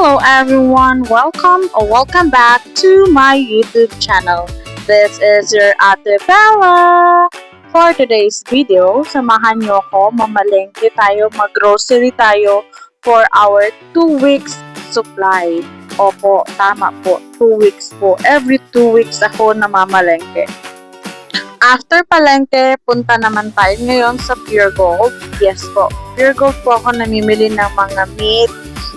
Hello everyone, welcome back to my YouTube channel. This is your Ate Bella. For today's video, samahan niyo ako, mamalengke tayo, mag-grocery tayo for our 2 weeks supply. Opo, tama po, 2 weeks po. Every 2 weeks ako namamalengke. After palengke, punta naman tayo ngayon sa Pure Gold. Yes po, Pure Gold po ako namimili ng mga meat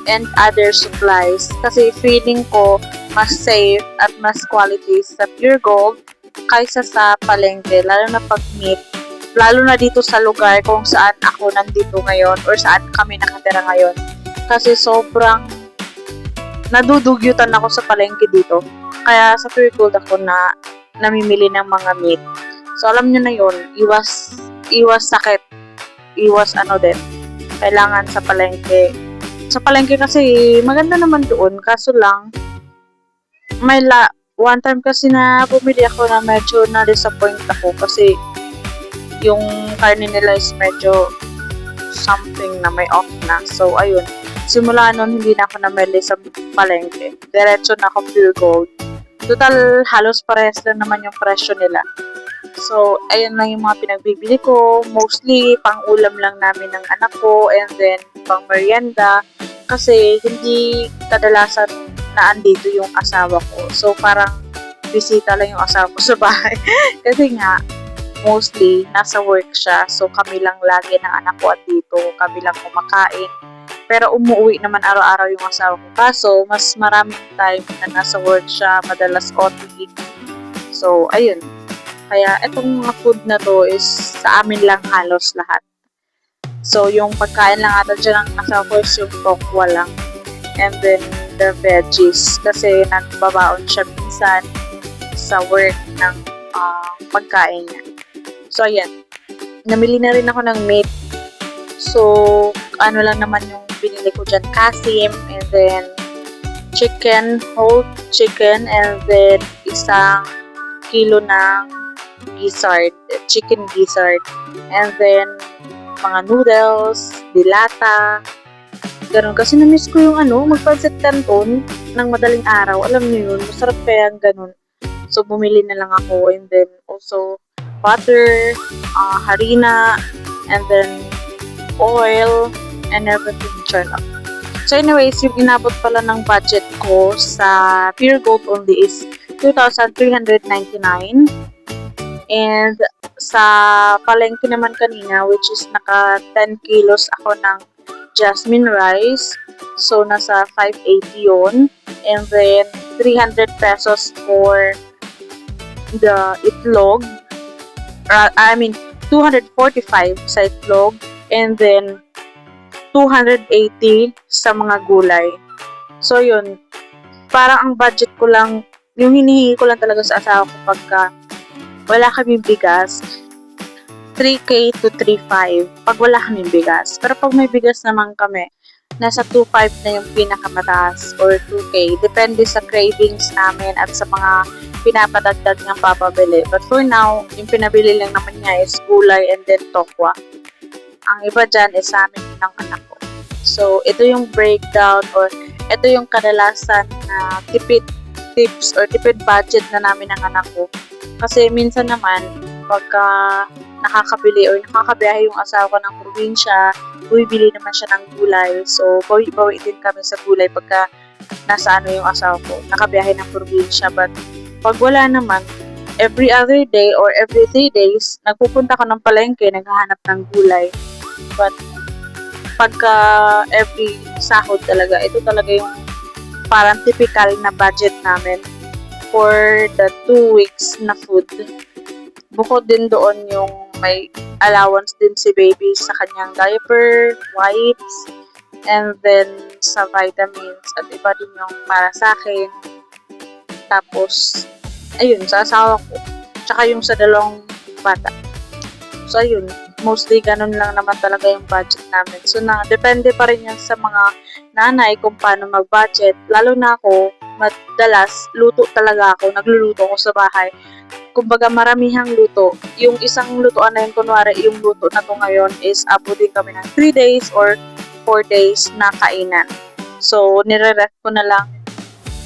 and other supplies kasi feeling ko mas safe at mas quality sa Pure Gold kaysa sa palengke, lalo na pag meat, lalo na dito sa lugar kung saan ako nandito ngayon or saan kami nakatira ngayon kasi sobrang nadudugyutan ako sa palengke dito, kaya sa Pure Gold ako na namimili ng mga meat. So alam nyo na yun, iwas sakit, iwas din, kailangan sa palengke. Sa palengke kasi maganda naman doon, kaso lang one time kasi na bumili ako na medyo na-disappoint ako kasi yung karne nila is medyo something na may off na. So ayun, simula nun hindi na ako namili sa palengke, diretso na ako Pure Gold. Total halos parehas lang naman yung presyo nila. So, ayun lang yung mga pinagbibili ko. Mostly, pang-ulam lang namin ng anak ko and then pang-merienda. Kasi hindi kadalasan na andito yung asawa ko. So, parang bisita lang yung asawa ko sa bahay. Kasi nga, mostly, nasa work siya. So, kami lang lagi ng anak ko at dito. Kami lang kumakain. Pero umuwi naman araw-araw yung asawa ko. Kaso, mas maraming time na nasa work siya. Madalas OT. So, ayun. Kaya itong mga food na to is sa amin lang halos lahat. So yung pagkain lang ata dyan ang asawa ko is yung tokwa lang. And then the veggies. Kasi nagbabaon siya minsan sa work ng pagkain niya. So ayan. Namili na rin ako ng meat. So ano lang naman yung binili ko dyan. Kasim and then chicken, whole chicken and then isang kilo ng gizzard, chicken gizzard, and then mga noodles, dilata, ganun. Kasi na-miss ko yung magpansit canton ng madaling araw. Alam niyo yun, masarap kaya ang ganun. So, bumili na lang ako, and then also butter, harina, and then oil, and everything turned up. So, anyways, yung inabot pala ng budget ko sa Pure Gold only is 2,399. And sa palengke naman kanina, which is naka 10 kilos ako ng jasmine rice. So, nasa 580 yun. And then, 300 pesos for the itlog. 245 sa itlog. And then, 280 sa mga gulay. So, yun. Parang ang budget ko lang, yung hinihingi ko lang talaga sa asawa ko pagka wala kaming bigas, 3K to 3.5 pag wala kaming bigas. Pero pag may bigas naman kami, nasa 2.5 na yung pinakamataas or 2K. Depende sa cravings namin at sa mga pinapadagdag ng papabili. But for now, yung pinabili lang naman niya is gulay and then tokwa. Ang iba dyan is sa amin ng anak ko. So, ito yung breakdown or ito yung kadalasan na tipid tips or tipid budget na namin ng anak ko. Kasi minsan naman, pagka nakakabili or nakakabiyahe yung asawa ko ng probinsya, bumibili naman siya ng gulay. So, bawi din kami sa gulay pagka nasa yung asawa ko, nakabiyahe ng probinsya. But, pag wala naman, every other day or every 3 days, nagpupunta ko ng palengke, naghahanap ng gulay. But, pagka every sahod talaga, ito talaga yung parang typical na budget namin for the 2 weeks na food. Bukod din doon yung may allowance din si baby sa kanyang diaper, wipes, and then sa vitamins at iba din yung para sa akin. Tapos, ayun, sa asawa ko. Tsaka yung sa dalawang bata. So, ayun, mostly ganun lang naman talaga yung budget namin. So, depende pa rin yan sa mga nanay kung paano mag-budget. Lalo na ako, madalas, luto talaga ako. Nagluluto ako sa bahay. Kumbaga, maramihang luto. Yung isang lutoan na yun, kunwari, yung luto na to ngayon is abutin kami ng 3 days or 4 days na kainan. So, nire-ref ko na lang.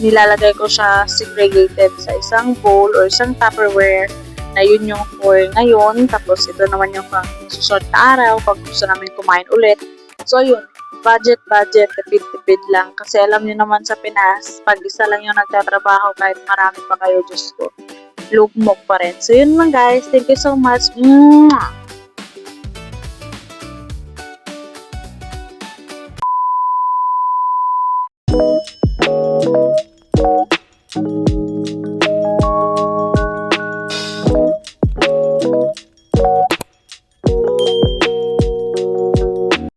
Nilalagay ko siya segregated sa isang bowl or isang Tupperware na yun yung for ngayon. Tapos, ito naman yung pang susunod na araw pag gusto namin kumain ulit. So, yun. Budget, tipid-tipid lang. Kasi alam niyo naman sa Pinas, pag isa lang yung nagtatrabaho, kahit marami pa kayo, Diyos ko, lugmok pa rin. So, yun lang guys. Thank you so much. Mwah!